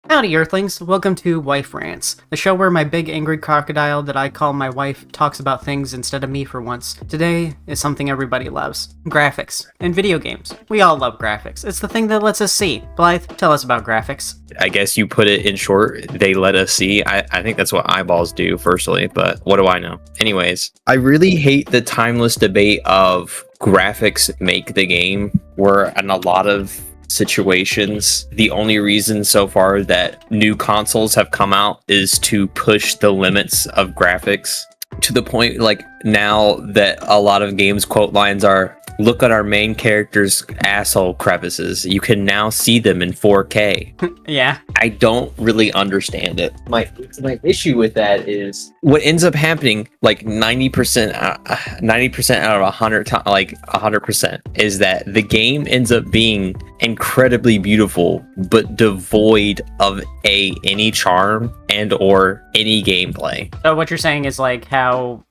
Howdy, Earthlings. Welcome to Wife Rants, the show where my big angry crocodile that I call my wife talks about things instead of me for once. Today is something everybody loves. Graphics. And video games. We all love graphics. It's the thing that lets us see. Blythe, tell us about graphics. I guess you put it in short, they let us see. I think that's what eyeballs do, firstly, but what do I know? Anyways, I really hate the timeless debate of graphics make the game, where in a lot of situations, the only reason so far that new consoles have come out is to push the limits of graphics to the point like now that a lot of games quote lines are, look at our main character's asshole crevices. You can now see them in 4K. Yeah. I don't really understand it. My issue with that is what ends up happening, like 90% out of 100 times, like 100%, is that the game ends up being incredibly beautiful, but devoid of any charm and or any gameplay. So what you're saying is like how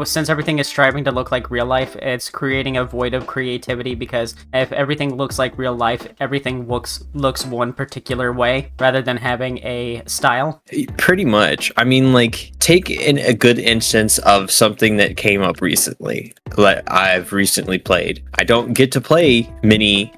since everything is striving to look like real life, it's creating a void of creativity, because if everything looks like real life, everything looks one particular way rather than having a style. Pretty much. I mean, like, take a good instance of something that came up recently, like I've recently played. I don't get to play many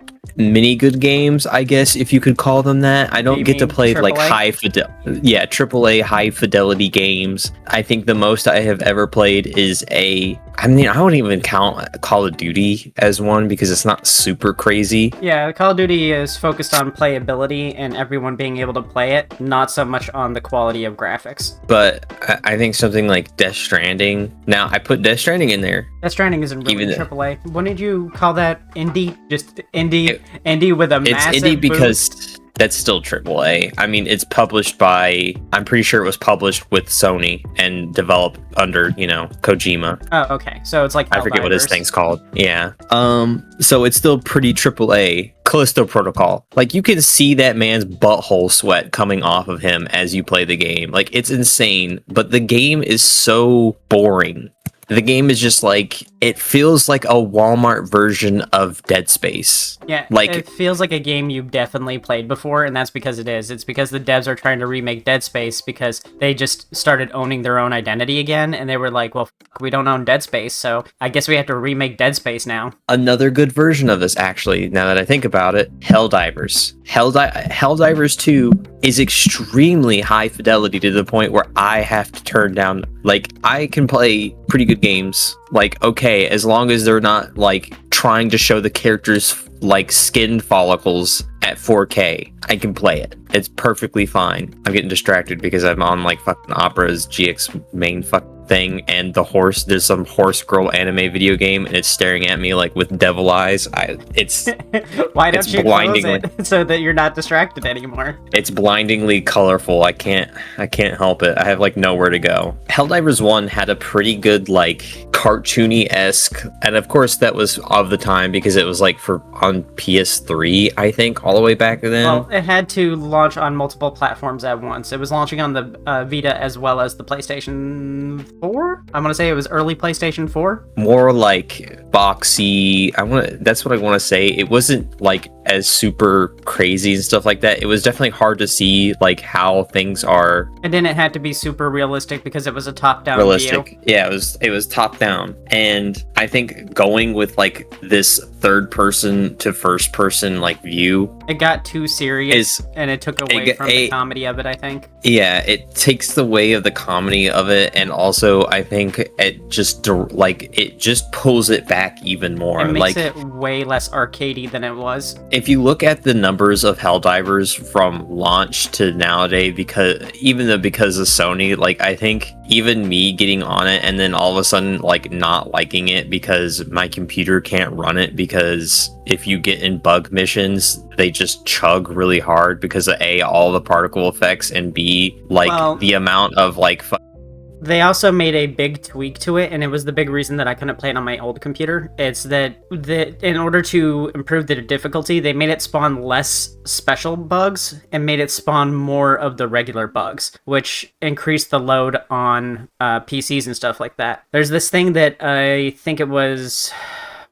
good games, I guess, if you could call them that. I don't get to play like AAA high fidelity games. I think the most I have ever played is I wouldn't even count Call of Duty as one because it's not super crazy. Yeah, Call of Duty is focused on playability and everyone being able to play it, not so much on the quality of graphics. But I think something like Death Stranding. Now, I put Death Stranding in there. Death Stranding isn't really AAA. What did you call that? Indie? Just indie? Indie with a massive It's indie because boost? that's still AAA. I mean, it's published by, I'm pretty sure it was published with Sony and developed under, Kojima. Oh, okay. So it's like I forget what his thing's called. Yeah. So it's still pretty AAA. Callisto Protocol. Like, you can see that man's butthole sweat coming off of him as you play the game. Like, it's insane, but the game is so boring. The game is just like, it feels like a Walmart version of Dead Space. Yeah, like it feels like a game you've definitely played before, and that's because it is. It's because the devs are trying to remake Dead Space because they just started owning their own identity again, and they were like, well, we don't own Dead Space, so I guess we have to remake Dead Space now. Another good version of this, actually, now that I think about it, Helldivers. Helldivers 2 is extremely high fidelity to the point where I have to turn down, like, I can play pretty good games, like, okay, as long as they're not, like, trying to show the characters, like, skin follicles at 4K, I can play it. It's perfectly fine. I'm getting distracted because I'm on, like, fucking Opera's GX main thing, and there's some horse girl anime video game, and it's staring at me, like, with devil eyes. Why don't you close it so that you're not distracted anymore? It's blindingly colorful. I can't help it. I have, like, nowhere to go. Helldivers 1 had a pretty good, like, cartoony-esque, and of course that was of the time because it was, like, on PS3, I think, all the way back then. Well, it had to launch on multiple platforms at once. It was launching on the Vita as well as the PlayStation 4? I want to say it was early PlayStation 4. More like boxy. That's what I want to say. It wasn't like as super crazy and stuff like that. It was definitely hard to see like how things are. And then it had to be super realistic because it was a top-down realistic view. Yeah, it was top down. And I think going with like this third person to first person like view, it got too serious and it took away from the comedy of it, I think. Yeah, it takes the way of the comedy of it, and also I think it just pulls it back even more. It makes it way less arcadey than it was. If you look at the numbers of Helldivers from launch to nowadays, because of Sony, like, I think even me getting on it and then all of a sudden like not liking it because my computer can't run it, because if you get in bug missions, they just chug really hard because of A, all the particle effects, and B, like, the amount of like They also made a big tweak to it, and it was the big reason that I couldn't play it on my old computer. It's that in order to improve the difficulty, they made it spawn less special bugs and made it spawn more of the regular bugs, which increased the load on PCs and stuff like that. There's this thing that I think it was...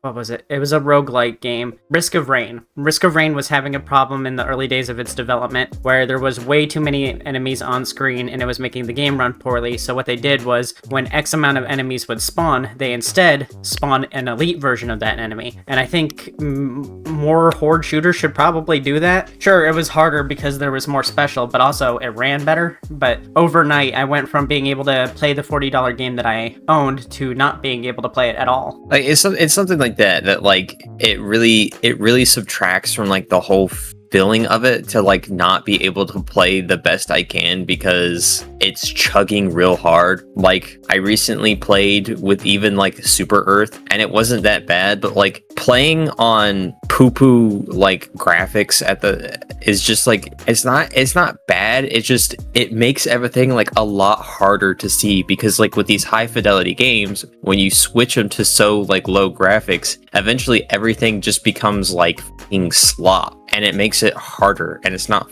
what was it? It was a roguelike game. Risk of Rain. Risk of Rain was having a problem in the early days of its development where there was way too many enemies on screen and it was making the game run poorly. So what they did was when X amount of enemies would spawn, they instead spawned an elite version of that enemy. And I think more horde shooters should probably do that. Sure, it was harder because there was more special, but also it ran better. But overnight, I went from being able to play the $40 game that I owned to not being able to play it at all. Like it's something like that like it really subtracts from like the whole feeling of it to like not be able to play the best I can because it's chugging real hard. Like I recently played with even like Super Earth and it wasn't that bad, but like playing on poo-poo like graphics at the is just like it's not bad, it makes everything like a lot harder to see because like with these high fidelity games, when you switch them to so like low graphics, eventually everything just becomes like f***ing slop and it makes it harder and it's not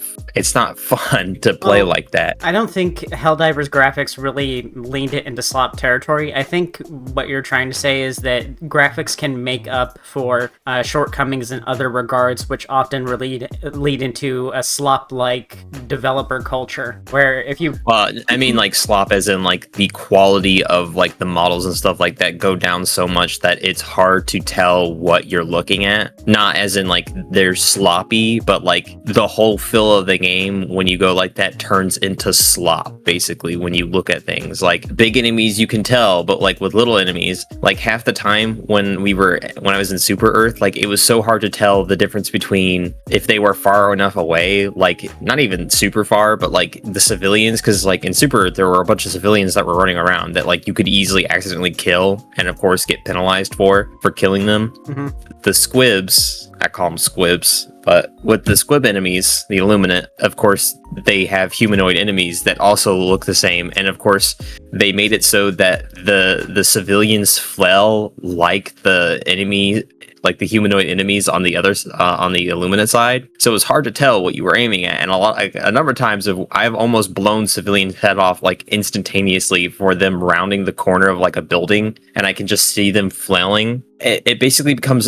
fun to play like that. I don't think Helldivers graphics really leaned it into slop territory. I think what you're trying to say is that graphics can make up for shortcomings in other regards, which often lead into a slop-like developer culture, where if you... Well, I mean like slop as in like the quality of like the models and stuff like that go down so much that it's hard to tell what you're looking at. Not as in like they're sloppy, but like the whole feel of the game when you go like that turns into slop basically when you look at things. Like big enemies you can tell, but like with little enemies, like half the time when I was in Super Earth, like it was so hard to tell the difference between if they were far enough away, like not even super far, but like the civilians, because like in Super Earth there were a bunch of civilians that were running around that like you could easily accidentally kill and of course get penalized for killing them. The squibs, I call them squibs, but with the squib enemies, the Illuminate, of course, they have humanoid enemies that also look the same. And of course, they made it so that the civilians fell like the enemy, like the humanoid enemies on the others, on the Illuminate side. So it was hard to tell what you were aiming at. And a number of times I've almost blown civilians' head off like instantaneously for them rounding the corner of like a building, and I can just see them flailing. It basically becomes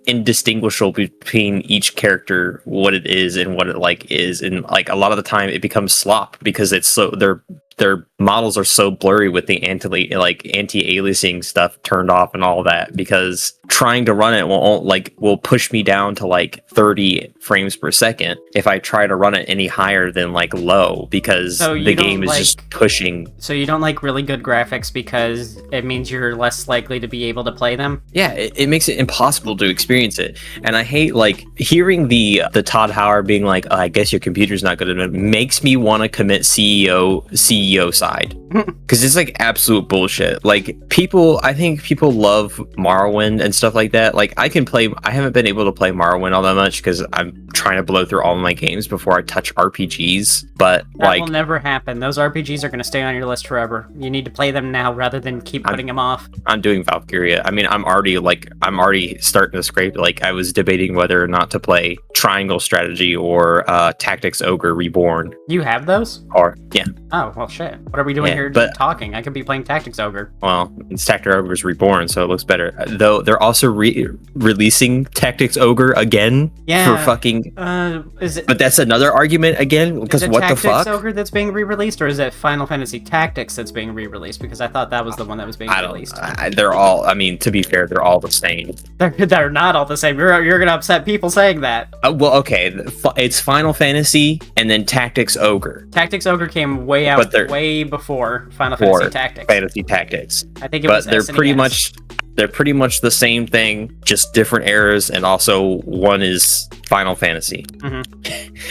indistinguishable between each character, what it is and what it like is, and like a lot of the time it becomes slop because it's so their models are so blurry with the anti-aliasing stuff turned off and all that, because trying to run it will push me down to like 30 frames per second if I try to run it any higher than like low, because the game is just pushing. So you don't like really good graphics because it means you're less likely to be able to play them? Yeah, it makes it impossible to experience it. And I hate like hearing the Todd Howard being like, I guess your computer's not good enough, makes me want to commit CEO side, because it's like absolute bullshit. Like I think people love Morrowind and stuff like that. Like I haven't been able to play Morrowind all that much because I'm trying to blow through all of my games before I touch RPGs, but that will never happen. Those RPGs are going to stay on your list forever. You need to play them now rather than keep putting them off. I'm doing Valkyria. I mean, I'm already starting to scrape. Like I was debating whether or not to play Triangle Strategy or Tactics Ogre Reborn. You have those? Yeah. Oh, well, shit. What are we doing here talking? I could be playing Tactics Ogre. Well, it's Tactics Ogre's Reborn, so it looks better. Though they're also releasing Tactics Ogre again for fucking... is it... But that's another argument again, because what the fuck? Is it Tactics Ogre that's being re-released, or is it Final Fantasy Tactics that's being re-released? Because I thought that was the one that was being released. They're all... I mean, to be fair, they're all the same. They're not all the same. You're gonna upset people saying that. Well, okay. It's Final Fantasy and then Tactics Ogre. Tactics Ogre came way before Final Fantasy Tactics. I think it was. But they're pretty much the same thing, just different eras, and also one is Final Fantasy.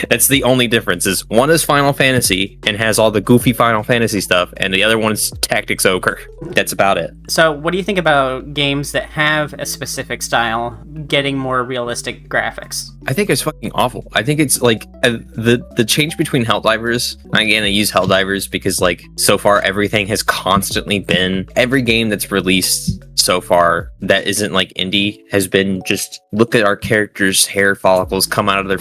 That's the only difference. Is one is Final Fantasy and has all the goofy Final Fantasy stuff, and the other one's Tactics Ogre. That's about it. So, what do you think about games that have a specific style getting more realistic graphics? I think it's fucking awful. I think it's like the change between Helldivers. Again, I use Helldivers because like so far everything has constantly been, every game that's released so far that isn't like indie has been just look at our characters' hair follicles come out of their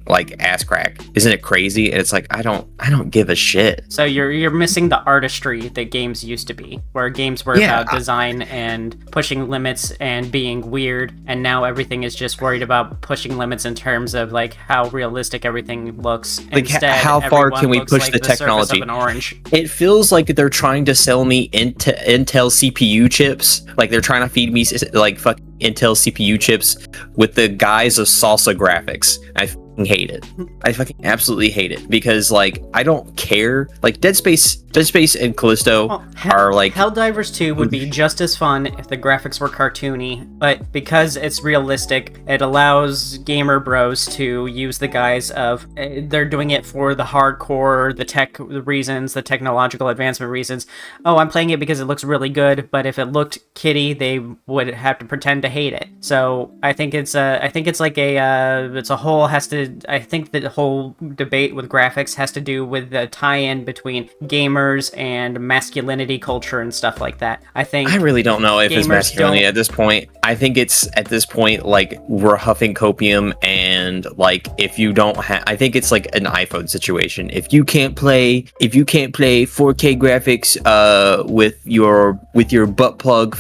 like ass crack. Isn't it crazy? And it's like I don't give a shit. So you're missing the artistry that games used to be, where games were about design and pushing limits and being weird, and now everything is just worried about pushing limits in terms of like how realistic everything looks. Like Instead, how far can we looks push like the surface technology? of an orange. It feels like they're trying to sell me Intel CPU chips. Like they're trying to feed me like fucking Intel CPU chips with the guise of salsa graphics. I fucking hate it. I fucking absolutely hate it because like I don't care. Like Dead Space and Callisto are like Helldivers 2 would be just as fun if the graphics were cartoony, but because it's realistic, it allows gamer bros to use the guise of they're doing it for the hardcore, the tech reasons, the technological advancement reasons. Oh, I'm playing it because it looks really good, but if it looked kiddie, they would have to pretend to hate it. So I think it's like a whole has to. I think the whole debate with graphics has to do with the tie-in between gamers and masculinity culture and stuff like that. I really don't know if it's masculinity at this point. I think it's at this point like we're huffing copium, and like if you don't have, I think it's like an iPhone situation. If you can't play 4K graphics with your butt plug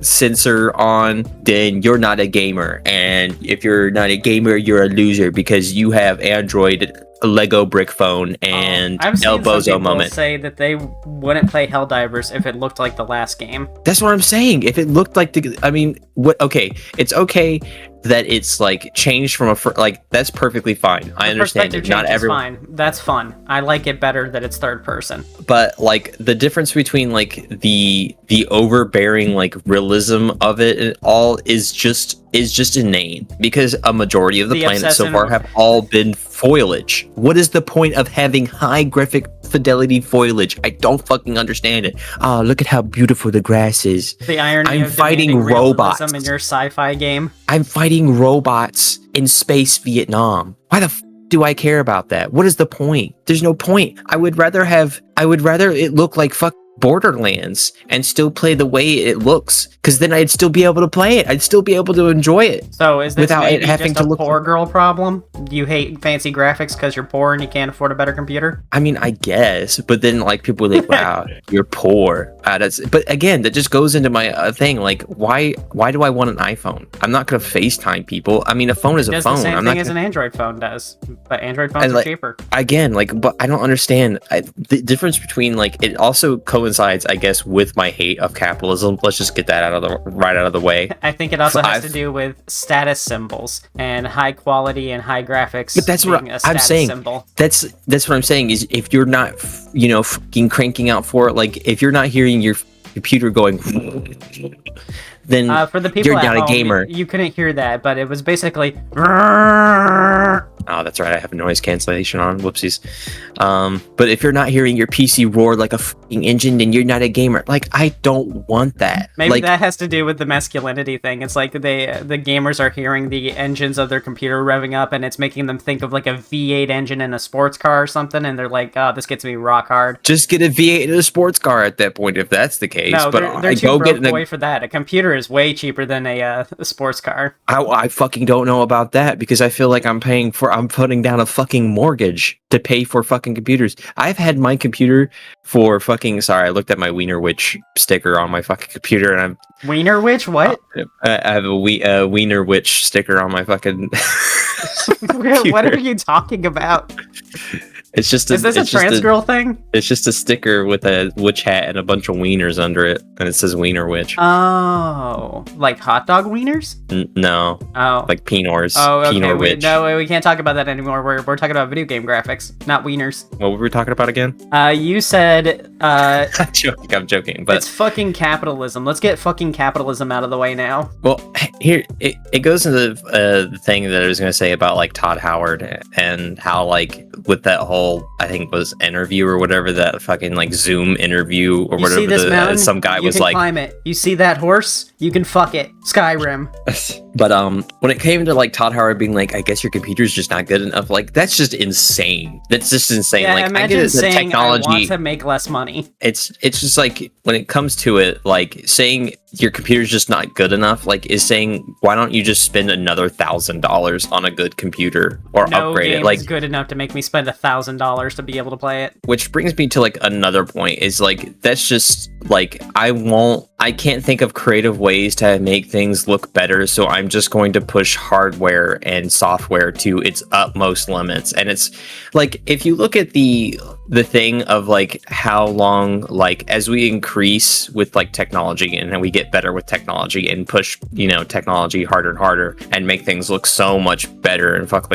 sensor on, then you're not a gamer, and if you're not a gamer, you're a loser because you have Android, a Lego brick phone, and El Bozo moment. Say that they wouldn't play Helldivers if it looked like the last game. That's what I'm saying. If it looked like okay, it's okay that it's like changed from like that's perfectly fine. I understand it. Not everyone. Fine. That's fun. I like it better that it's third person. But like the difference between like the overbearing like realism of it and all is just inane, because a majority of the planets so far have all been foliage. What is the point of having high graphic fidelity foliage? I don't fucking understand it. Oh, look at how beautiful the grass is. The irony I'm of fighting robots in your sci-fi game. I'm fighting robots in space Vietnam. Why the do I care about that? What is the point? There's no point. I would rather it look like fuck Borderlands and still play the way it looks, because then I'd still be able to play it. I'd still be able to enjoy it. So is this without maybe it having just to a look poor girl problem? You hate fancy graphics because you're poor and you can't afford a better computer? I mean, I guess, but then like people are like, wow, you're poor. But again, that just goes into my thing. Like, why do I want an iPhone? I'm not gonna FaceTime people. I mean, a phone is a phone. The same I'm thing not as an Android phone does, but Android phones are cheaper. Again, like, but I don't understand the difference between like. It also coincides, I guess, with my hate of capitalism. Let's just get that out of the way. I think it also has to do with status symbols and high quality and high graphics. But that's what I'm saying. Symbol. That's what I'm saying is if you're not, fucking cranking out for it, like if you're not hearing your computer going, then for the people you're not at a gamer. You couldn't hear that, but it was basically. Oh, that's right. I have noise cancellation on. Whoopsies. But if you're not hearing your PC roar like a fucking engine, then you're not a gamer. Like, I don't want that. Maybe like, that has to do with the masculinity thing. It's like the gamers are hearing the engines of their computer revving up, and it's making them think of like a V8 engine in a sports car or something, and they're like, "Oh, this gets me rock hard." Just get a V8 in a sports car at that point, if that's the case. No, but they're too broke boy for that. A computer is way cheaper than a sports car. I fucking don't know about that, because I feel like I'm putting down a fucking mortgage to pay for fucking computers. I've had my computer for fucking. Sorry, I looked at my Wiener Witch sticker on my fucking computer, and I'm Wiener Witch. What? I have a Wiener Witch sticker on my fucking. What are you talking about? Is this a trans girl thing? It's just a sticker with a witch hat and a bunch of wieners under it, and it says Wiener Witch. Oh, like hot dog wieners? No. Oh, like Pinors. Oh, okay. Pinor Witch. We can't talk about that anymore. We're talking about video game graphics, not wieners. What were we talking about again? You said. I'm joking, but it's fucking capitalism. Let's get fucking capitalism out of the way now. Well, here it goes into the thing that I was gonna say about like Todd Howard and how like with that whole I think it was interview or whatever, that fucking like Zoom interview or whatever. See this mountain? Some guy was like, climb it. You see that horse? You can fuck it. Skyrim. But when it came to like Todd Howard being like, I guess your computer's just not good enough. Like that's just insane. That's just insane. Yeah, like imagine I get it, saying technology. I want to make less money. It's just like when it comes to it, like saying your computer's just not good enough, like, is saying, why don't you just spend another $1,000 on a good computer or upgrade it? Like, is good enough to make me spend $1,000 to be able to play it. which brings me to like another point is like, that's just like, I can't think of creative ways to make things look better, so I'm just going to push hardware and software to its utmost limits. And it's like, if you look at the thing of like how long, like, as we increase with like technology and then we get better with technology and push, you know, technology harder and harder and make things look so much better, and fuck,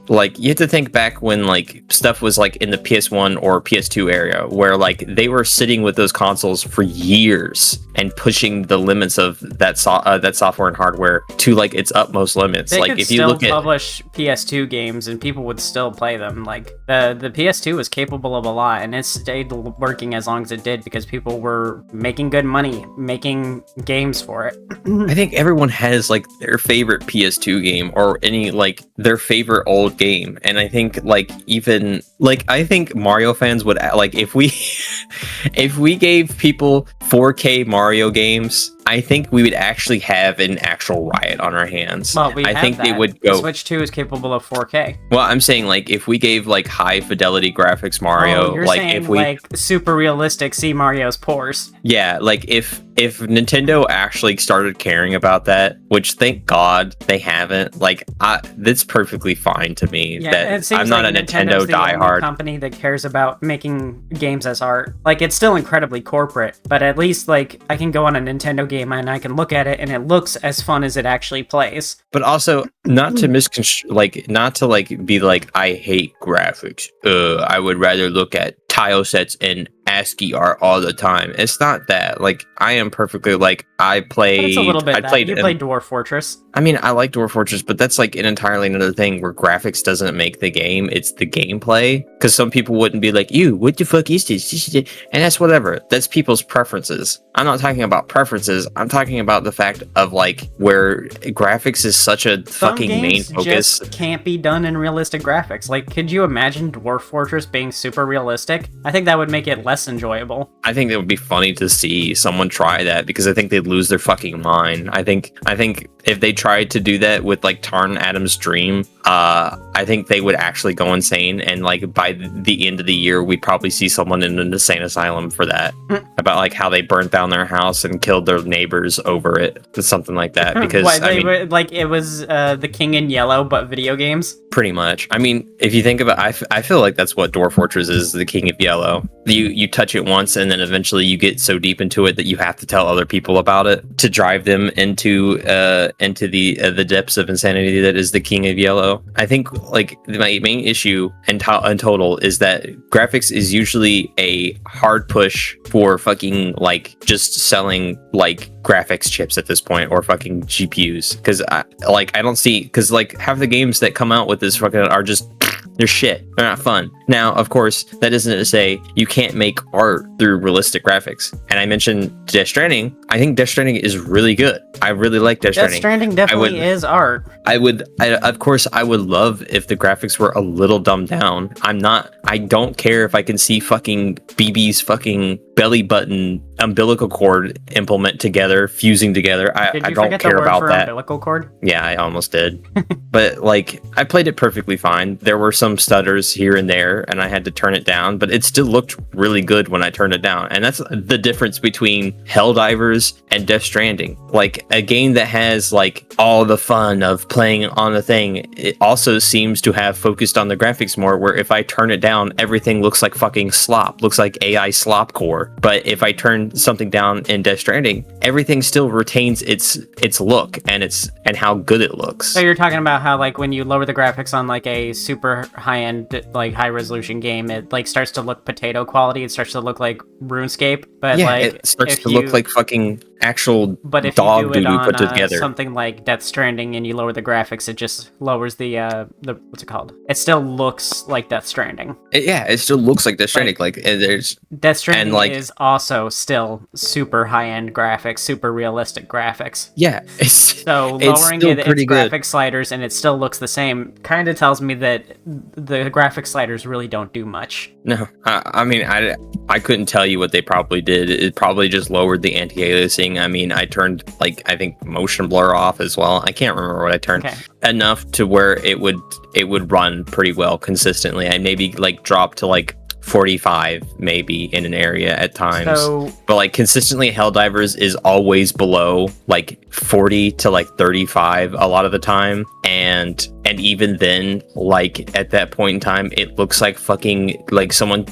like you have to think back when like stuff was like in the PS1 or PS2 area where like they were sitting with those consoles for years and pushing the limits of that software and hardware to like its utmost limits. They like could if you still look at publish PS2 games and people would still play them. Like the PS2 was capable of a lot, and it stayed working as long as it did because people were making good money making games for it. I think everyone has like their favorite PS2 game or any like their favorite old game, and I think like even like I think Mario fans would like if we if we gave people 4K Mario games, I think we would actually have an actual riot on our hands. Well, I think they would go. Switch 2 is capable of 4K. Well, I'm saying like if we gave like high fidelity graphics Mario, you're like saying, if we like super realistic, see Mario's pores. yeah, like if Nintendo actually started caring about that, which thank God they haven't, like that's perfectly fine to me. Yeah, that it seems I'm not like a Nintendo Nintendo's the only diehard company that cares about making games as art. Like, it's still incredibly corporate, but at least like I can go on a Nintendo game and I can look at it and it looks as fun as it actually plays. But also not to not to like be like, I hate graphics. I would rather look at tile sets and ASCII art all the time. It's not that. Like, I am perfectly like But it's a little bit that. You played Dwarf Fortress. I mean, I like Dwarf Fortress, but that's like an entirely another thing where graphics doesn't make the game. It's the gameplay. Because some people wouldn't be like, "Ew, what the fuck is this?" And that's whatever. That's people's preferences. I'm not talking about preferences. I'm talking about the fact of like where graphics is such a fucking main focus. Just can't be done in realistic graphics. Like, could you imagine Dwarf Fortress being super realistic? I think that would make it less enjoyable. I think it would be funny to see someone try that because I think they'd lose their fucking mind. I think if they tried to do that with like Tarn Adam's Dream, I think they would actually go insane, and like by the end of the year we'd probably see someone in an insane asylum for that. About like how they burnt down their house and killed their neighbors over it, something like that. Because like it was the King in Yellow but video games. Pretty much. I mean, if you think about I feel like that's what Dwarf Fortress is, the King of Yellow. You touch it once and then eventually you get so deep into it that you have to tell other people about it to drive them into the depths of insanity that is the King of Yellow. I think like my main issue in total is that graphics is usually a hard push for fucking like just selling like graphics chips at this point or fucking GPUs, because I don't see, because like half the games that come out with this fucking are just they're shit. They're not fun. Now, of course, that isn't to say you can't make art through realistic graphics. And I mentioned Death Stranding. I think Death Stranding is really good. I really like Death Stranding. Death Stranding definitely is art. Of course, I would love if the graphics were a little dumbed down. I don't care if I can see fucking BB's fucking belly button umbilical cord implement together, fusing together. I don't care about that. Umbilical cord? Yeah, I almost did. But like, I played it perfectly fine. There were some stutters here and there, and I had to turn it down, but it still looked really good when I turned it down. And that's the difference between Helldivers and Death Stranding. Like, a game that has like all the fun of playing on the thing, it also seems to have focused on the graphics more, where if I turn it down, everything looks like fucking slop, looks like AI slop core. But if I turn something down in Death Stranding, everything still retains its look and how good it looks. So you're talking about how like when you lower the graphics on like a super high-end like high-resolution game, it like starts to look potato quality. It starts to look like RuneScape, but yeah, like it starts to look like fucking actual but if dog you do it doo-doo on put together. Something like Death Stranding and you lower the graphics, it just lowers the what's it called? It still looks like Death Stranding. It still looks like Death Stranding. Like there's Death Stranding like, is also still super high-end graphics, super realistic graphics. Yeah, so lowering its graphic sliders and it still looks the same kind of tells me that the graphic sliders really don't do much. No, I mean, I couldn't tell you what they probably did. It probably just lowered the anti-aliasing everything. I mean, I turned like I think motion blur off as well. I can't remember what I turned. Okay. Enough to where it would run pretty well consistently. I maybe like drop to like 45 maybe in an area at times, but like consistently Helldivers is always below like 40 to like 35 a lot of the time, and even then, like at that point in time, it looks like fucking like someone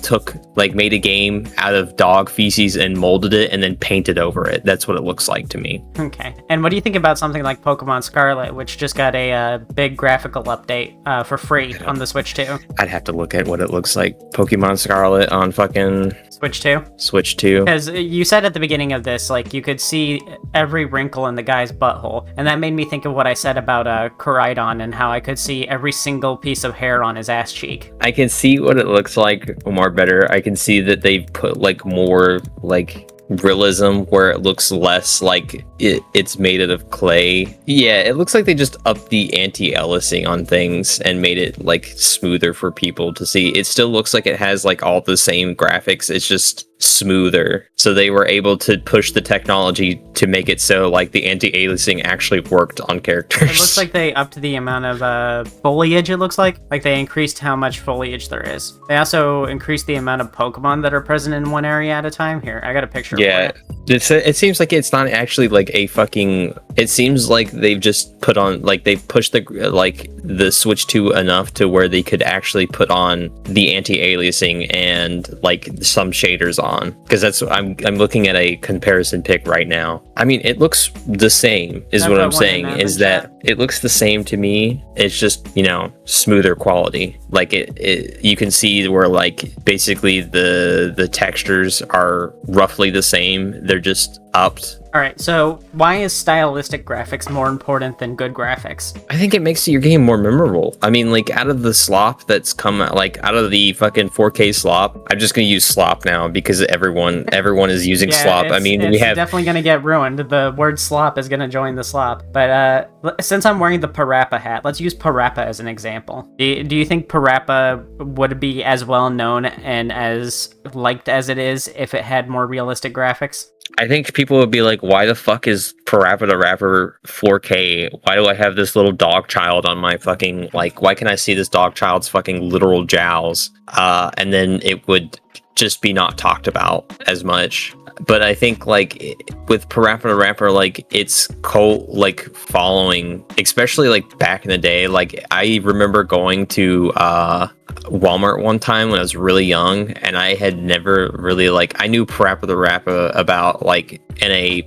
made a game out of dog feces and molded it and then painted over it. That's what it looks like to me. Okay. And what do you think about something like Pokemon Scarlet, which just got a big graphical update for free on the Switch 2? I'd have to look at what it looks like. Pokemon Scarlet on fucking Switch 2? Switch 2. Because you said at the beginning of this, like, you could see every wrinkle in the guy's butthole, and that made me think of what I said about Koraidon and how I could see every single piece of hair on his ass cheek. I can see what it looks like more better. I can see that they've put like more like realism where it looks less like it's made out of clay. Yeah, it looks like they just upped the anti-aliasing on things and made it like smoother for people to see. It still looks like it has like all the same graphics, it's just smoother. So they were able to push the technology to make it so like the anti-aliasing actually worked on characters. It looks like they upped the amount of foliage, it looks like they increased how much foliage there is. They also increased the amount of Pokemon that are present in one area at a time. Here, I got a picture. Yeah, it seems like it's not actually like a fucking, it seems like they've just put on, like they've pushed the Switch 2 enough to where they could actually put on the anti-aliasing and like some shaders on, because that's I'm looking at a comparison pic right now. I mean, it looks the same is what I'm saying, is that it looks the same to me. It's just, you know, smoother quality. Like it you can see where like basically the textures are roughly the same. They're just upped. All right, so why is stylistic graphics more important than good graphics? I think it makes your game more memorable. I mean, like out of the slop that's come out, like out of the fucking 4K slop, I'm just gonna use slop now because everyone is using slop. I mean, we have definitely gonna get ruined. The word slop is gonna join the slop. But since I'm wearing the Parappa hat, let's use Parappa as an example. Do you think Parappa would be as well known and as liked as it is if it had more realistic graphics? I think people would be like, why the fuck is Parappa the Rapper 4K? Why do I have this little dog child on my fucking, like, why can I see this dog child's fucking literal jowls? And then it would just be not talked about as much. But I think like with Parappa the Rapper, like it's cult like following, especially like back in the day. Like I remember going to Walmart one time when I was really young, and I had never really like, I knew Parappa the Rapper about like in a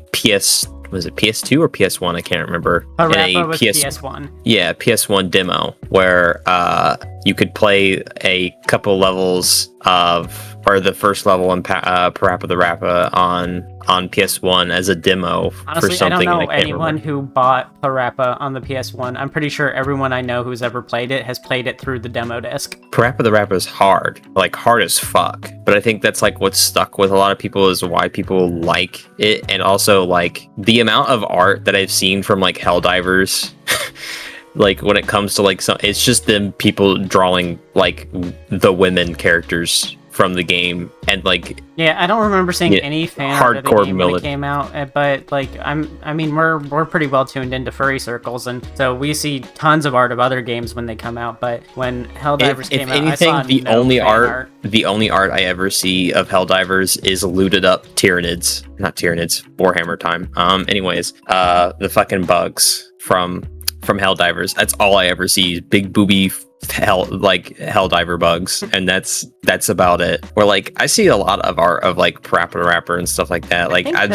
was it PS2 or PS1? I can't remember. Parappa was PS1. Yeah, PS1 demo where you could play a couple levels of, or the first level in Parappa the Rapper on PS1 as a demo. Honestly, for something. I don't know anyone who bought Parappa on the PS1. I'm pretty sure everyone I know who's ever played it has played it through the demo disc. Parappa the Rapper is hard, like hard as fuck. But I think that's like what's stuck with a lot of people is why people like it, and also like the amount of art that I've seen from like Helldivers. Like when it comes to like it's just them people drawing like the women characters from the game, and like I don't remember seeing any fan art of the game when it came out, but like I mean we're pretty well tuned into furry circles, and so we see tons of art of other games when they come out. But when Helldivers came out, I saw the only art I ever see of Helldivers is looted up not Tyranids, Warhammer time. Anyways, the fucking bugs from Helldivers. That's all I ever see. Big booby Helldiver bugs, and that's about it. Or like I see a lot of art of like Parappa the Rapper and stuff like that. Like I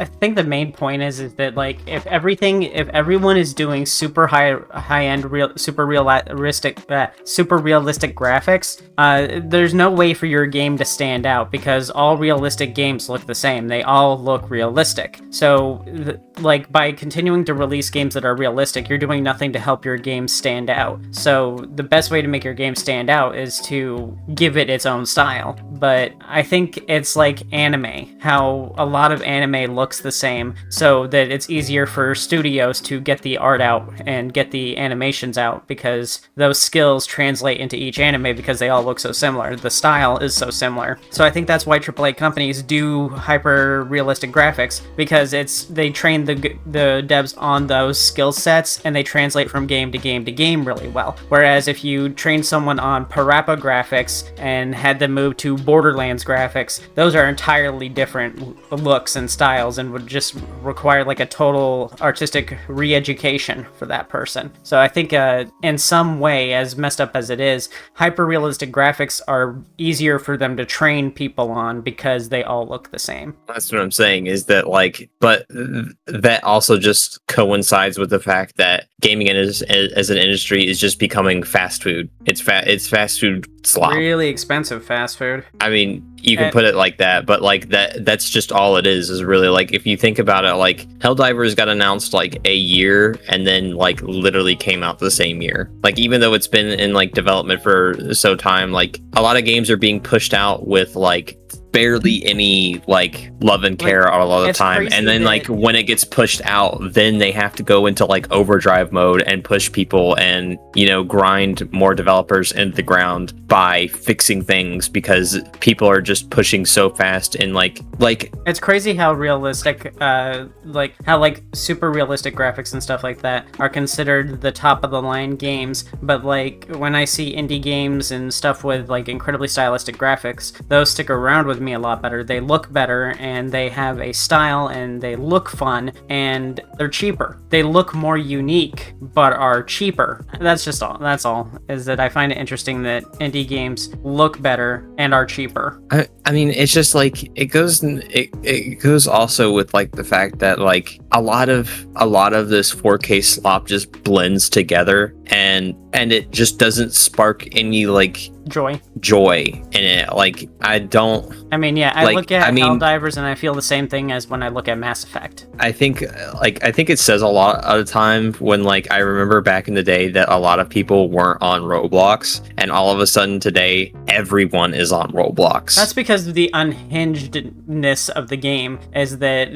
think the main point is that like if everyone is doing super high end super realistic graphics, there's no way for your game to stand out because all realistic games look the same. They all look realistic. So like by continuing to release games that are realistic, you're doing nothing to help your game stand out. So the best way to make your game stand out is to give it its own style. but I think it's like anime, how a lot of anime looks the same, so that it's easier for studios to get the art out and get the animations out, because those skills translate into each anime because they all look so similar. The style is so similar. So I think that's why AAA companies do hyper realistic graphics, because they train the devs on those skill sets and they translate from game to game to game really well. Whereas if you train someone on Parappa graphics and had them move to Borderlands graphics, those are entirely different looks and styles and would just require like a total artistic re-education for that person. So I think in some way, as messed up as it is, hyper-realistic graphics are easier for them to train people on because they all look the same. That's what I'm saying, is that like, but that also just coincides with the fact that gaming as an industry is just becoming fast food. It's fast food slop. Really expensive fast food. I mean, you can put it like that, but like that's just all it is really, like, if you think about it, like Helldivers got announced like a year and then like literally came out the same year. Like, even though it's been in like development for so time, like a lot of games are being pushed out with like barely any like love and care all the time, and then like when it gets pushed out, then they have to go into like overdrive mode and push people and, you know, grind more developers into the ground by fixing things, because people are just pushing so fast. And like it's crazy how realistic like how like super realistic graphics and stuff like that are considered the top of the line games, but like when I see indie games and stuff with like incredibly stylistic graphics, those stick around with me a lot better. They look better and they have a style and they look fun and they're cheaper. They look more unique but are cheaper. That's all, is that I find it interesting that indie games look better and are cheaper. I mean, it's just like it goes also with like the fact that like a lot of this 4K slop just blends together, and it just doesn't spark any like joy in it. Like, I mean, I look at Helldivers and I feel the same thing as when I look at Mass Effect. I think it says a lot at a time when, like, I remember back in the day that a lot of people weren't on Roblox, and all of a sudden today everyone is on Roblox. That's because the unhingedness of the game is that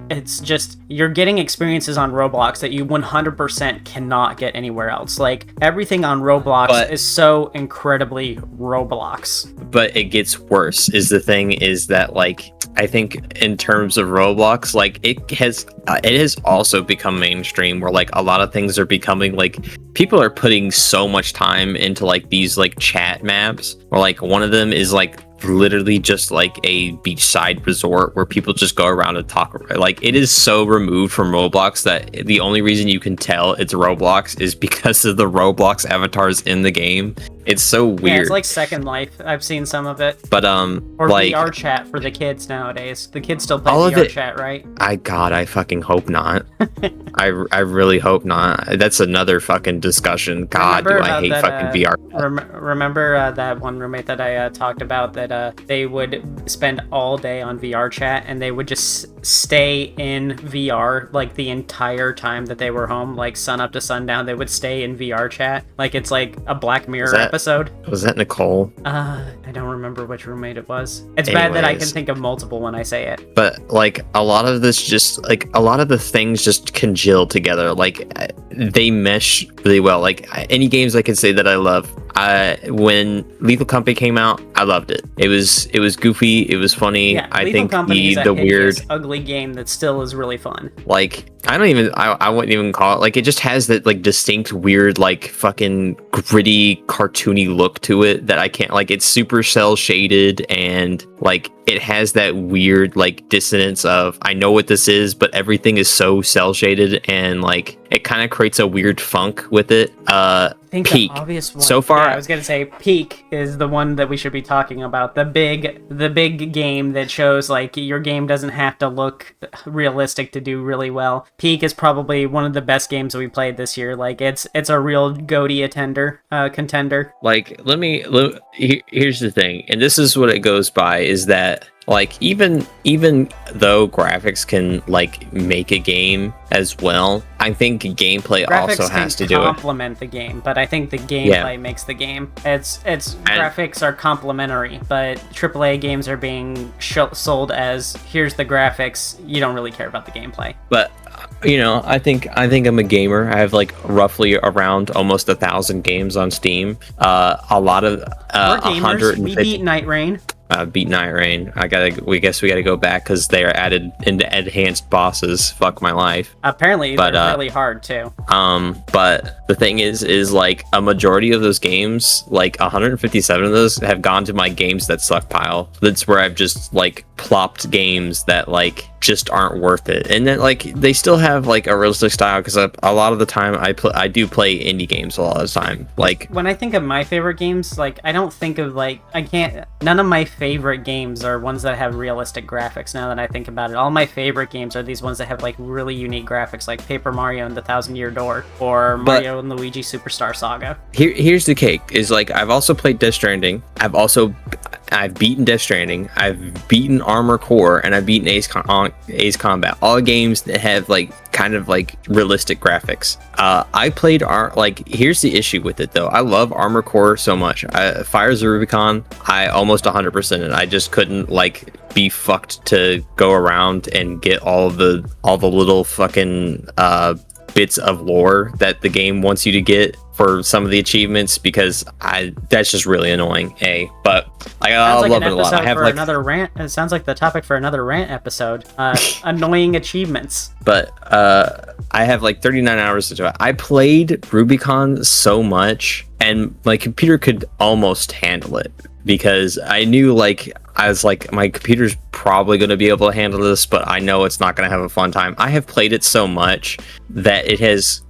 it's just, you're getting experiences on Roblox that you 100% cannot get anywhere else. Like, everything on Roblox is so incredibly Roblox. But it gets worse, is the thing, is that like, I think in terms of Roblox, like it has also become mainstream, where like a lot of things are becoming like, people are putting so much time into like these like chat maps, or like one of them is like literally just like a beachside resort where people just go around and talk. Like, it is so removed from Roblox that the only reason you can tell it's Roblox is because of the Roblox avatars in the game. It's so weird. Yeah, it's like Second Life. I've seen some of it. But or like, VR chat for the kids nowadays. The kids still play all VR of chat, right? I fucking hope not. I really hope not. That's another fucking discussion. God, do I hate that, fucking VR. Remember that one roommate that I talked about, that they would spend all day on VR chat and they would just stay in VR like the entire time that they were home, like sun up to sundown. They would stay in VR chat like it's like a Black Mirror episode. Was that Nicole? I don't remember which roommate it was. It's bad that I can think of multiple when I say it. But like, a lot of this just like, a lot of the things just congeal together. Like, they mesh really well. Like, any games I can say that I love. When Lethal Company came out, I loved it. It was goofy. It was funny. Yeah, I Lethal think Company is the weird, ugly game that still is really fun. Like, I wouldn't even call it, like, it just has that like distinct weird like fucking gritty cartoony look to it that I can't, like, it's super cell shaded, and like it has that weird like dissonance of, I know what this is, but everything is so cell shaded, and like it kind of creates a weird funk with it. Peak. The obvious one, so far, I was gonna say Peak is the one that we should be talking about. The big game that shows like your game doesn't have to look realistic to do really well. Peak is probably one of the best games that we played this year. Like, it's a real GOTY contender. Like, here's the thing, and this is what it goes by, is that Like even though graphics can like make a game as well, I think gameplay also has to do it. Complement the game, but I think the gameplay makes the game. Graphics are complementary, but AAA games are being sold as here's the graphics. You don't really care about the gameplay. But I think I'm a gamer. I have like roughly around almost 1,000 games on Steam. A lot of 150. We beat Night Rain. Beat Night Rain. We guess we gotta go back because they are added into enhanced bosses. Fuck my life. Apparently, they're really hard too. But the thing is like a majority of those games, like 157 of those, have gone to my games that suck pile. That's where I've just like plopped games that like just aren't worth it, and then like they still have like a realistic style because a lot of the time I do play indie games a lot of the time. Like when I think of my favorite games, like I don't think of none of my favorite games are ones that have realistic graphics. Now that I think about it, all my favorite games are these ones that have like really unique graphics, like Paper Mario and the Thousand Year Door or Mario and Luigi Superstar Saga. Here's the cake: is like I've also played Death Stranding. I've beaten Death Stranding. I've beaten Armored Core, and I've beaten Ace Combat. All games that have like kind of like realistic graphics. I played here's the issue with it though. I love Armored Core so much. Fires of Rubicon, I almost 100%. And I just couldn't like be fucked to go around and get all the little fucking bits of lore that the game wants you to get for some of the achievements, because that's just really annoying. But I love it a lot. I have like another rant. It sounds like the topic for another rant episode. Annoying achievements. But I have like 39 hours into it. I played Rubicon so much, and my computer could almost handle it because I knew I was like, my computer's probably going to be able to handle this, but I know it's not going to have a fun time. I have played it so much that it has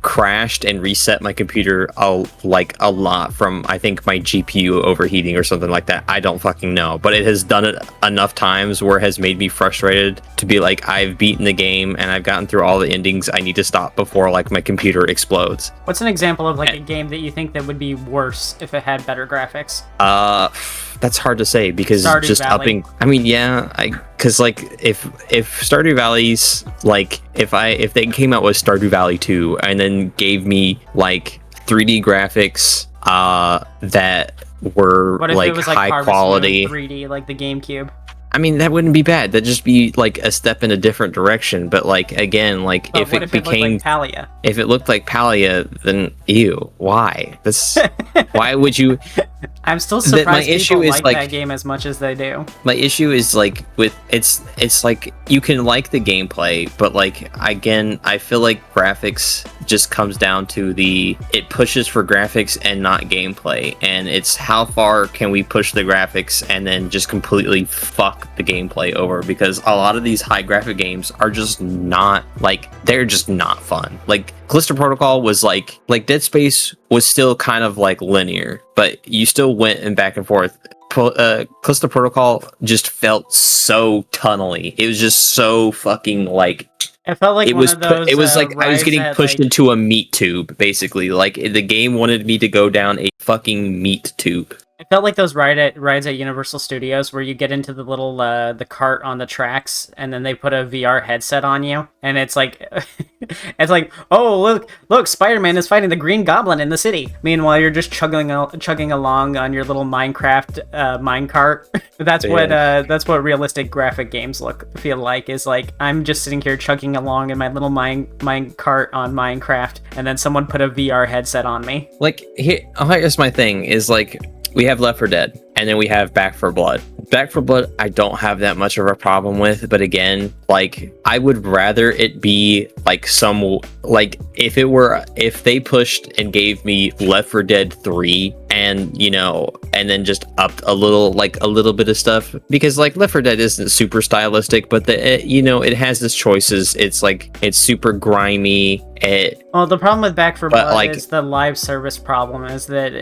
crashed and reset my computer a lot from, I think, my GPU overheating or something like that. I don't fucking know, but it has done it enough times where it has made me frustrated to be like, I've beaten the game and I've gotten through all the endings. I need to stop before like my computer explodes. What's an example of like a game that you think that would be worse if it had better graphics? That's hard to say because Stardew just Valley. upping. I mean, yeah, because like if Stardew Valley's like if they came out with Stardew Valley 2 and then gave me like 3D graphics that were like high quality 3D like the GameCube. I mean, that wouldn't be bad. That'd just be like a step in a different direction. But like again, like but if what it became looked like Palia? If it looked like Palia, then ew. Why? Why would you? I'm still surprised my issue is like that game as much as they do. My issue is like with it's like you can like the gameplay, but like again, I feel like graphics just comes down to it pushes for graphics and not gameplay, and it's how far can we push the graphics and then just completely fuck the gameplay over, because a lot of these high graphic games are just not they're just not fun. Like Callisto Protocol was like Dead Space was still kind of like linear, but you still went and back and forth. Callisto Protocol just felt so tunnely. It was just so fucking like. It felt like it was like I was getting pushed into a meat tube, basically. Like the game wanted me to go down a fucking meat tube. It felt like those rides at Universal Studios where you get into the little the cart on the tracks, and then they put a VR headset on you, and it's like, it's like, oh look, Spider-Man is fighting the Green Goblin in the city. Meanwhile, you're just chugging along on your little Minecraft minecart. That's what realistic graphic games feel like. Is like I'm just sitting here chugging along in my little minecart on Minecraft, and then someone put a VR headset on me. Like here's my thing: is like. We have Left 4 Dead, and then we have Back 4 Blood. Back 4 Blood, I don't have that much of a problem with, but again, like, I would rather it be like if they pushed and gave me Left 4 Dead 3 and then just upped a little bit of stuff, because like Left 4 Dead isn't super stylistic, but it has its choices. It's like, it's super grimy. Well, the problem with Back 4 Blood is the live service problem, is that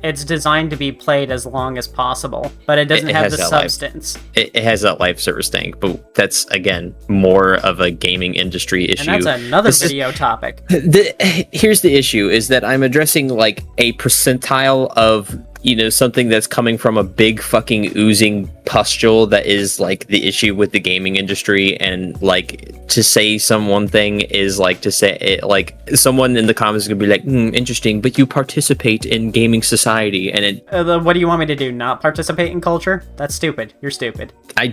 it's designed to be played as long as possible, but it doesn't have the substance. It has that live service thing, but that's again more of a gaming industry issue. And that's another video topic. Here's the issue: is that I'm addressing like a percentile of something that's coming from a big fucking oozing pustule that is like the issue with the gaming industry, and like to say one thing is like to say it, like someone in the comments is gonna be like, interesting, but you participate in gaming society, and it what do you want me to do? Not participate in culture? That's stupid. You're stupid. I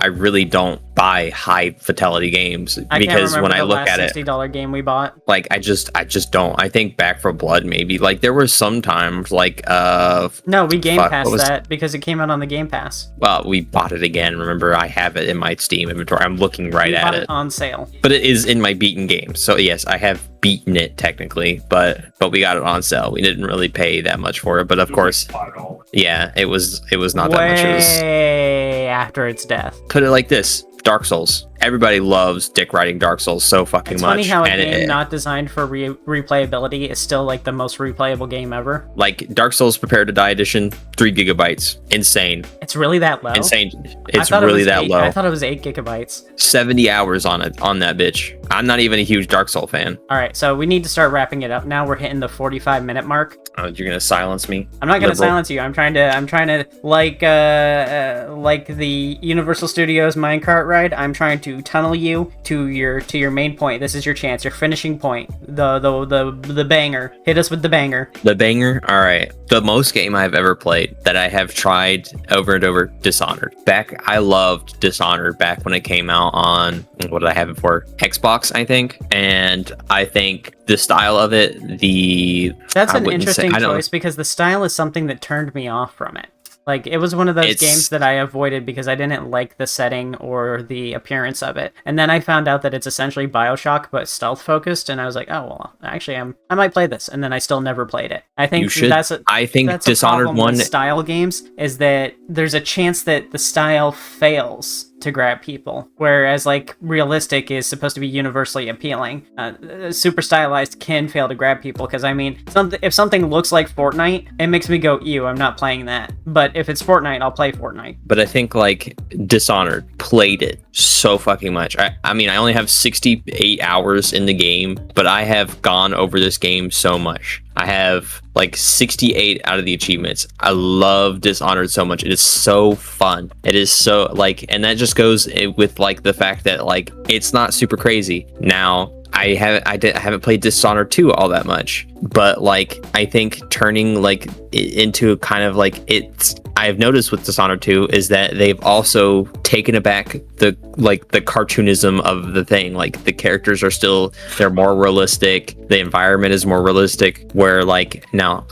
really don't buy high fidelity games because when I look at it, $60 game we bought. like I just don't. I think Back 4 Blood maybe. Like there were some times like no, we Game Passed that because it came out on the Game Pass. Well, we bought it again. Remember, I have it in my Steam inventory. I'm looking right at it on sale. But it is in my beaten games. So yes, I have beaten it technically, but we got it on sale. We didn't really pay that much for it, but of course, yeah, it was not that much. It was after its death. Put it like this: Dark Souls. Everybody loves dick riding Dark Souls so fucking it's much. It's funny how a game not designed for replayability is still like the most replayable game ever. Like Dark Souls Prepare to Die Edition, 3 gigabytes. Insane. It's really that low? Insane. It's really that low. I thought it was 8 gigabytes. 70 hours on that bitch. I'm not even a huge Dark Souls fan. All right, so we need to start wrapping it up now. We're hitting the 45-minute mark. Oh, you're gonna silence me? I'm not gonna silence you. I'm trying to like the Universal Studios minecart ride. I'm trying to tunnel you to your main point. This is your chance, your finishing point. The banger. Hit us with the banger. The banger? All right. The most game I've ever played that I have tried over and over, Dishonored. I loved Dishonored back when it came out on, what did I have it for? Xbox, I think. And I think the style of it, That's an interesting choice because the style is something that turned me off from it. Like, it was one of those games that I avoided because I didn't like the setting or the appearance of it. And then I found out that it's essentially BioShock, but stealth-focused, and I was like, oh, well, actually, I might play this. And then I still never played it. I think that's Dishonored 1... with style games is that there's a chance that the style fails to grab people, whereas like realistic is supposed to be universally appealing. Super stylized can fail to grab people because I mean, if something looks like Fortnite, it makes me go, ew, I'm not playing that. But if it's Fortnite, I'll play Fortnite. But I think like Dishonored played it so fucking much. I mean, I only have 68 hours in the game, but I have gone over this game so much. I have like 68 out of the achievements. I love Dishonored so much. It is so fun. It is so like, and that just goes with like the fact that like it's not super crazy. Now I haven't played Dishonored 2 all that much, but like I think turning like into kind of like I've noticed with Dishonored 2 is that they've also taken aback the cartoonism of the thing. Like the characters they're more realistic. The environment is more realistic, where like now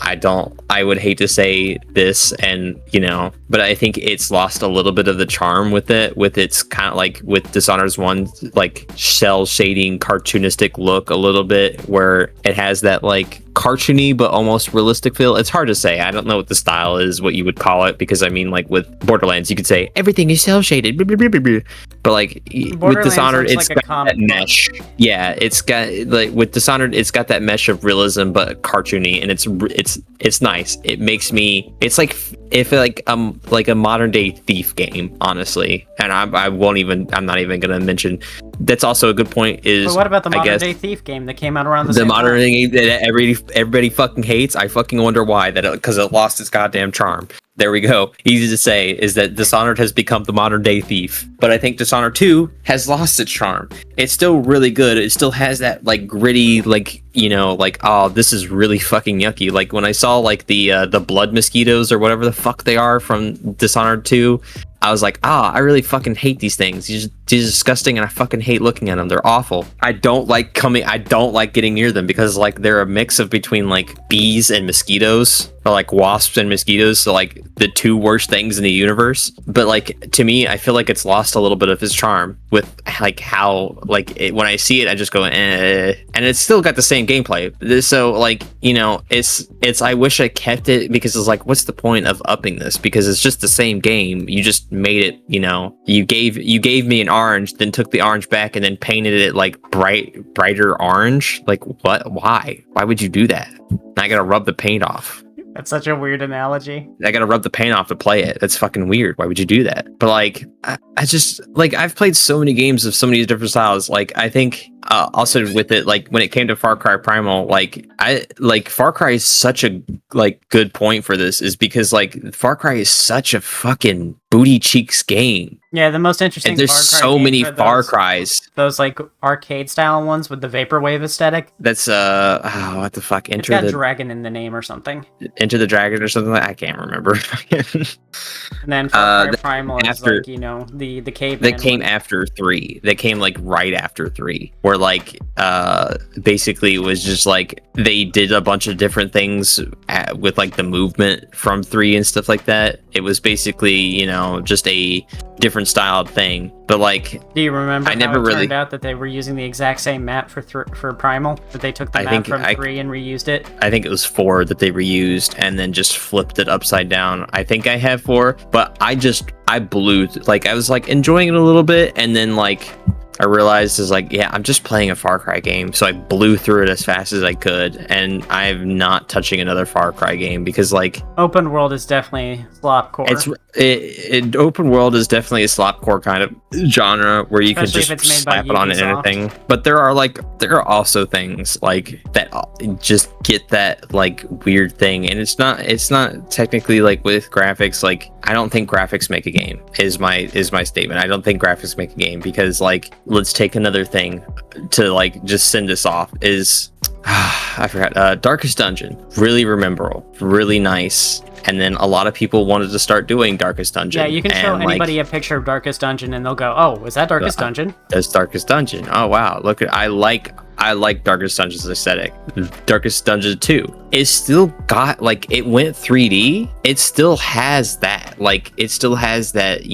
I would hate to say this, and but I think it's lost a little bit of the charm with its kind of like with Dishonored's one like cell shading cartoonistic look a little bit, where it has that like cartoony but almost realistic feel. It's hard to say. I don't know what the style is, what you would call it, because I mean like with Borderlands you could say everything is cell shaded, but like with Dishonored it's like got that mesh. Yeah, it's got like with Dishonored it's got that mesh of realism but cartoony, and it's nice. It makes me, it's like if like a modern day Thief game, honestly. And I'm not even gonna mention, that's also a good point, is but what about the modern day Thief game that came out around the same modern time? game that everybody fucking hates? I fucking wonder why, because it lost its goddamn charm. There we go. Easy to say is that Dishonored has become the modern day Thief. But I think Dishonored 2 has lost its charm. It's still really good. It still has that like gritty, like, like, oh, this is really fucking yucky. Like when I saw like the blood mosquitoes or whatever the fuck they are from Dishonored 2, I was like, I really fucking hate these things. They're disgusting, and I fucking hate looking at them. They're awful. I don't like getting near them because like they're a mix of between like bees and mosquitoes, or like wasps and mosquitoes. So like the two worst things in the universe. But like to me, I feel like it's lost a little bit of its charm with like how like when I see it, I just go, and it's still got the same gameplay. So like it's I wish I kept it, because it's like, what's the point of upping this? Because it's just the same game. You just made it, you gave me an orange, then took the orange back and then painted it like brighter orange. Like what? Why would you do that? I gotta rub the paint off. That's such a weird analogy. I gotta rub the paint off to play it. That's fucking weird. Why would you do that? But like, I just like, I've played so many games of so many different styles. Like, I think also with it, like when it came to Far Cry Primal, like Far Cry is such a like good point for this, is because like Far Cry is such a fucking booty cheeks game. Yeah, the most interesting. And there's Far Cry so many games are Far Cries. Those like arcade style ones with the vaporwave aesthetic. That's what the fuck? It's got dragon in the name or something. Enter the Dragon or something. I can't remember. And then Far Cry Primal is like, the caveman. They came after 3. They came like right after 3, where like basically it was just like they did a bunch of different things with like the movement from 3 and stuff like that. It was basically just a different styled thing. But like, do you remember how it turned out that they were using the exact same map for Primal? That they took the map from 3 and reused it? I think it was 4 that they reused and then just flipped it upside down. I think I have 4, but I blew, like, I was like enjoying it a little bit, and then like I realized is like, yeah, I'm just playing a Far Cry game, so I blew through it as fast as I could, and I'm not touching another Far Cry game because like open world is definitely slopcore. Open world is definitely a slopcore kind of genre where you can just slap it on anything. But there are also things like that just get that like weird thing, and it's not technically like with graphics. Like, I don't think graphics make a game is my statement. I don't think graphics make a game because like, let's take another thing to like just send us off is I forgot. Darkest Dungeon, really memorable, really nice. And then a lot of people wanted to start doing Darkest Dungeon. Yeah, you can show anybody a picture of Darkest Dungeon and they'll go, "Oh, was that Darkest Dungeon?" That's Darkest Dungeon. Oh wow, look at I like Darkest Dungeon's aesthetic. Darkest Dungeon 2. It still got like, it went 3D. It still has that. Like, it still has that,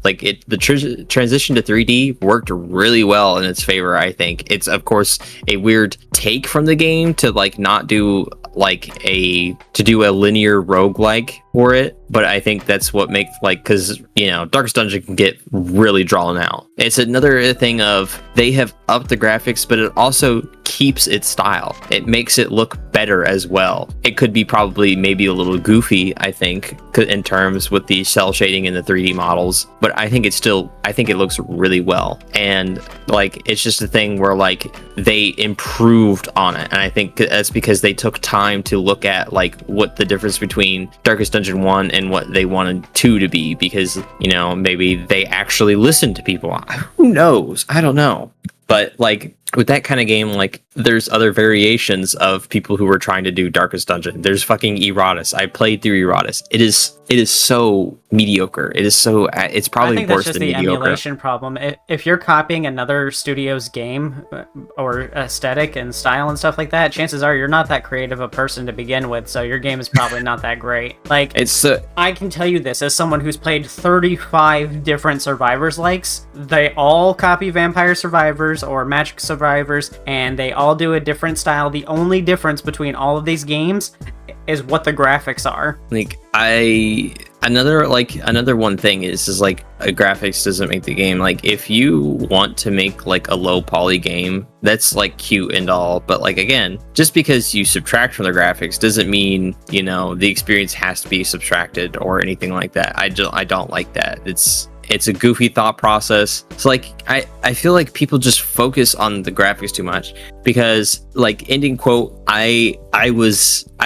like the transition to 3D worked really well in its favor, I think. It's of course a weird take from the game to like not do to do a linear roguelike for it, but I think that's what makes like, because Darkest Dungeon can get really drawn out. It's another thing of they have upped the graphics, but it also keeps its style. It makes it look better as well. It could be probably maybe a little goofy, I think, in terms with the cell shading and the 3D models, but I think it looks really well. And like, it's just a thing where like they improved on it, and I think that's because they took time to look at like what the difference between Darkest Dungeon 1 and what they wanted 2 to be, because maybe they actually listened to people. Who knows? I don't know. But like, with that kind of game, like, there's other variations of people who were trying to do Darkest Dungeon. There's fucking Erotis. I played through Erotis. It is so mediocre. It's probably worse than mediocre. I think that's just the emulation problem. If you're copying another studio's game or aesthetic and style and stuff like that, chances are you're not that creative a person to begin with, so your game is probably not that great. Like, I can tell you this as someone who's played 35 different Survivors likes. They all copy Vampire Survivors or Magic Survivors, and they all do a different style. The only difference between all of these games is what the graphics are. Like, another one thing is like, graphics doesn't make the game. Like, if you want to make like a low poly game, that's like cute and all, but like, again, just because you subtract from the graphics doesn't mean the experience has to be subtracted or anything like that. I don't like that. It's a goofy thought process. It's like, I feel like people just focus on the graphics too much, because like, ending quote, I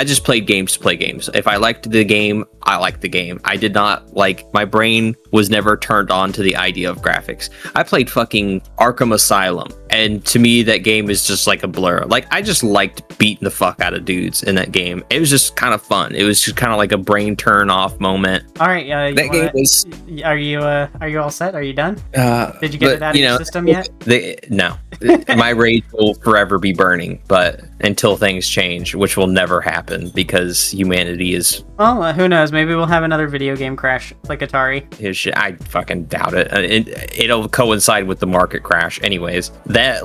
just played games to play games. If I liked the game, I liked the game. I did not like, my brain was never turned on to the idea of graphics. I played fucking Arkham Asylum, and to me that game is just like a blur. Like, I just liked beating the fuck out of dudes in that game. It was just kind of fun. It was just kind of like a brain turn off moment. All right, are you all set? Are you done? Did you get it out of your system yet? No. My rage will forever be burning, but until things change, which will never happen because humanity is... Well, who knows? Maybe we'll have another video game crash like Atari. I fucking doubt it. It'll coincide with the market crash anyways. That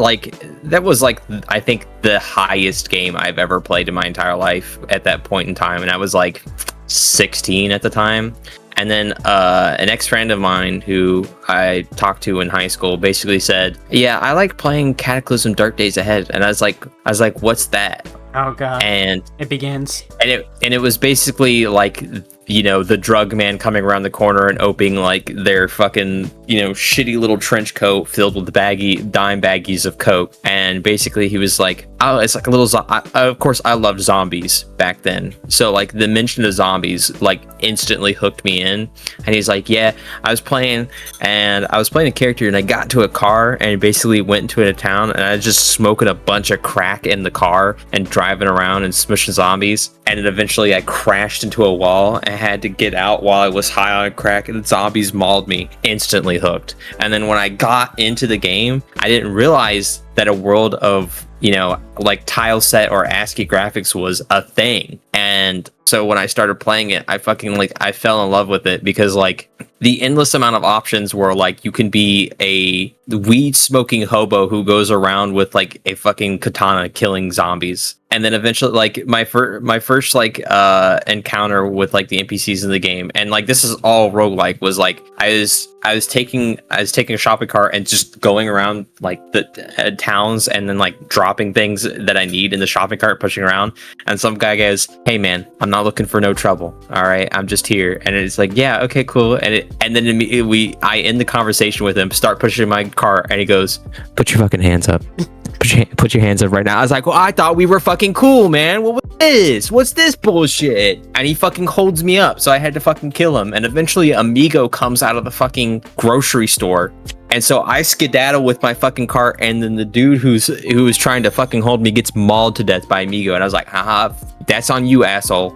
was like, I think the highest game I've ever played in my entire life at that point in time, and I was like 16 at the time. And then an ex-friend of mine who I talked to in high school basically said, "Yeah, I like playing Cataclysm Dark Days Ahead." And I was like, "What's that?" Oh god. And it begins. And it was basically like, the drug man coming around the corner and opening like their fucking, shitty little trench coat filled with dime baggies of coke. And basically he was like, oh, it's like a little, of course I loved zombies back then. So like the mention of zombies like instantly hooked me in. And he's like, yeah, I was playing a character and I got into a car and basically went into a town and I was just smoking a bunch of crack in the car and driving around and smushing zombies. And then eventually I crashed into a wall and had to get out while I was high on crack and the zombies mauled me. Instantly hooked. And then when I got into the game, I didn't realize that a world of like tile set or ASCII graphics was a thing. And so when I started playing it, I fell in love with it because like the endless amount of options were like you can be a weed smoking hobo who goes around with like a fucking katana killing zombies. And then eventually like my first like encounter with like the NPCs in the game, and like this is all roguelike, was like I was taking a shopping cart and just going around like the towns and then like dropping things that I need in the shopping cart, pushing around, and some guy goes, "Hey man, I'm not looking for no trouble. All right, I'm just here." And it's like, "Yeah, okay, cool." And then immediately I end the conversation with him, start pushing my cart, and he goes, "Put your fucking hands up. Put your hands up right now." I was like, "Well, I thought we were fucking cool, man. What was this? What's this bullshit?" And he fucking holds me up, so I had to fucking kill him. And eventually Amigo comes out of the fucking grocery store. And so I skedaddle with my fucking cart, and then the dude who was trying to fucking hold me gets mauled to death by Amigo. And I was like, haha, that's on you, asshole.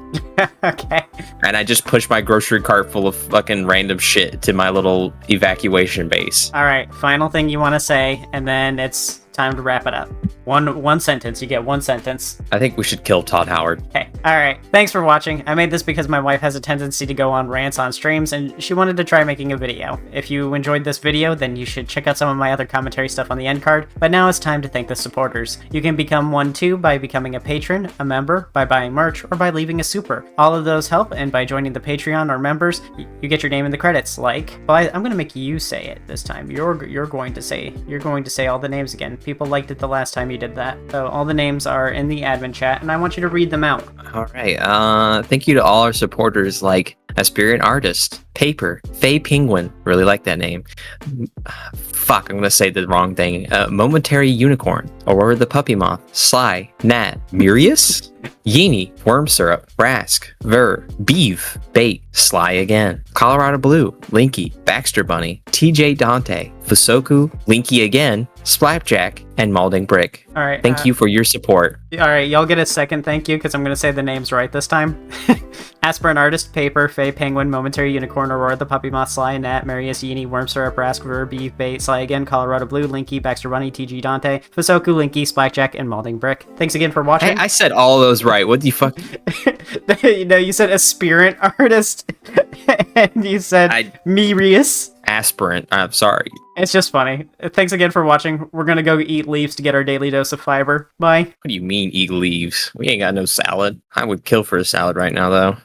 Okay. And I just pushed my grocery cart full of fucking random shit to my little evacuation base. All right, final thing you want to say, and then it's time to wrap it up. One sentence. You get one sentence. I think we should kill Todd Howard. Okay. All right. Thanks for watching. I made this because my wife has a tendency to go on rants on streams, and she wanted to try making a video. If you enjoyed this video, then you should check out some of my other commentary stuff on the end card. But now it's time to thank the supporters. You can become one too by becoming a patron, a member, by buying merch, or by leaving a super. All of those help, and by joining the Patreon or members, you get your name in the credits. Like, well, I'm gonna make you say it this time. You're going to say all the names again. People liked it the last time you did that. So all the names are in the admin chat, and I want you to read them out. All right. Thank you to all our supporters like Aspirant Artist, Paper, Faye Penguin. Really like that name. Fuck, I'm gonna say the wrong thing. Momentary Unicorn, Aurora the Puppy Moth, Sly, Nat, Murius, Yeenie, Worm Syrup, Rask, Ver, Beeve, Bait, Sly Again, Colorado Blue, Linky, Baxter Bunny, TJ Dante, Fusoku, Linky Again, Splapjack, and Malding Brick. All right. Thank you for your support. All right, y'all get a second thank you because I'm going to say the names right this time. Aspirant Artist, Paper, Faye Penguin, Momentary Unicorn, Aurora the Puppy Moth, Sly, Nat, Marius, Yeenie, Worm Syrup, Rask, Ver, Beef, Bait, Sly Again, Colorado Blue, Linky, Baxter Bunny, TG Dante, Fusoku, Linky, Splapjack, and Malding Brick. Thanks again for watching. Hey, I said all of those right. What the fuck? You said Aspirant Artist, and you said Mirius. Aspirant. I'm sorry. It's just funny. Thanks again for watching. We're gonna go eat leaves to get our daily dose of fiber. Bye. What do you mean eat leaves? We ain't got no salad. I would kill for a salad right now, though.